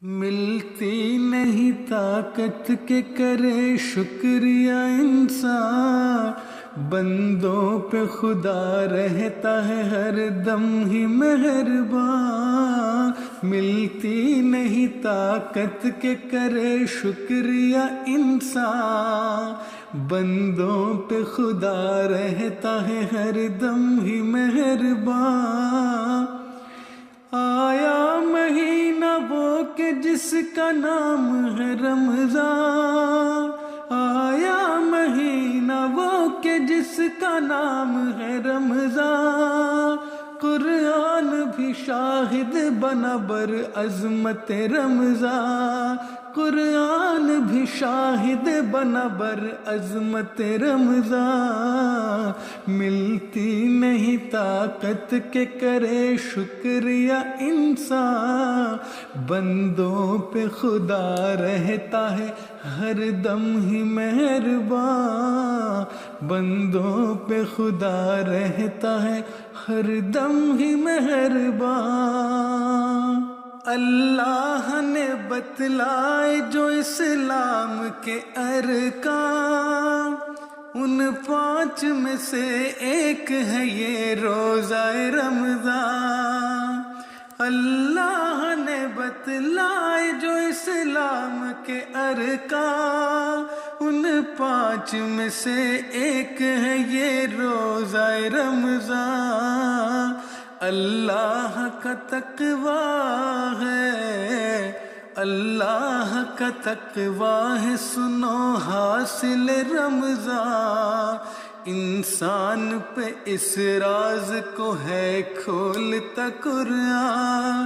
ملتی نہیں طاقت کے کرے شکریہ انسان، بندوں پہ خدا رہتا ہے ہر دم ہی مہربان۔ ملتی نہیں طاقت کے کرے شکریہ انسان، بندوں پہ خدا رہتا ہے ہر دم ہی مہربان۔ آیا مہینہ وہ کہ جس کا نام ہے رمضان، آیا مہینہ وہ کہ جس کا نام ہے رمضان، قرآن بھی شاہد بنا بر عظمت رمضان، قرآن بھی شاہد بنا بر عظمت رمضان۔ ملتی نہیں طاقت کے کرے شکریہ انسان، بندوں پہ خدا رہتا ہے ہر دم ہی مہربان، بندوں پہ خدا رہتا ہے ہر دم ہی مہربان۔ اللہ نے بتلائے جو اسلام کے ارکان، ان 5 میں سے ایک ہے یہ روزہ رمضان۔ اللہ نے بتلائے جو اسلام کے ارکان، ان 5 میں سے ایک ہے یہ روزہ رمضان۔ اللہ کا تقوی ہے، اللہ کا تقوی ہے، سنو حاصل رمضان۔ انسان پہ اس راز کو ہے کھولتا قرآن۔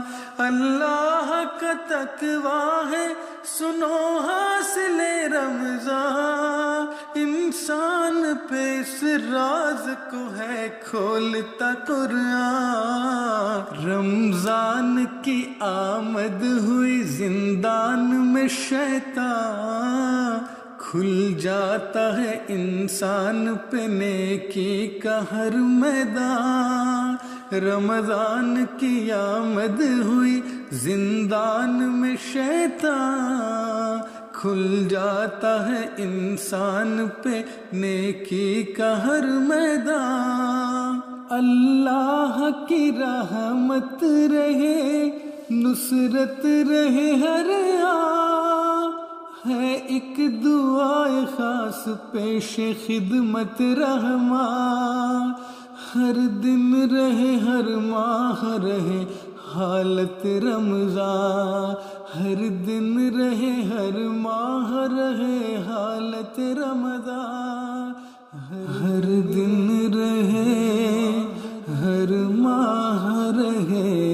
اللہ کا تقوی ہے، سنو حاصل رمضان۔ انسان پہ اس راز کو ہے کھولتا قرآن۔ رمضان کی آمد ہوئی زندان میں شیطان، کھل جاتا ہے انسان پہ نیکی کا ہر میدان۔ رمضان کی آمد ہوئی زندان میں شیطان، کھل جاتا ہے انسان پہ نیکی کا ہر میدان۔ اللہ کی رحمت رہے، نصرت رہے ہر آن، ہے ایک دعائے خاص پیش خدمت رحمان۔ ہر دن رہے ہر ماہ رہے حالت رمضان، ہر دن رہے ہر ماہ رہے حالت رمضان، ہر دن رہے ہر ماہ رہے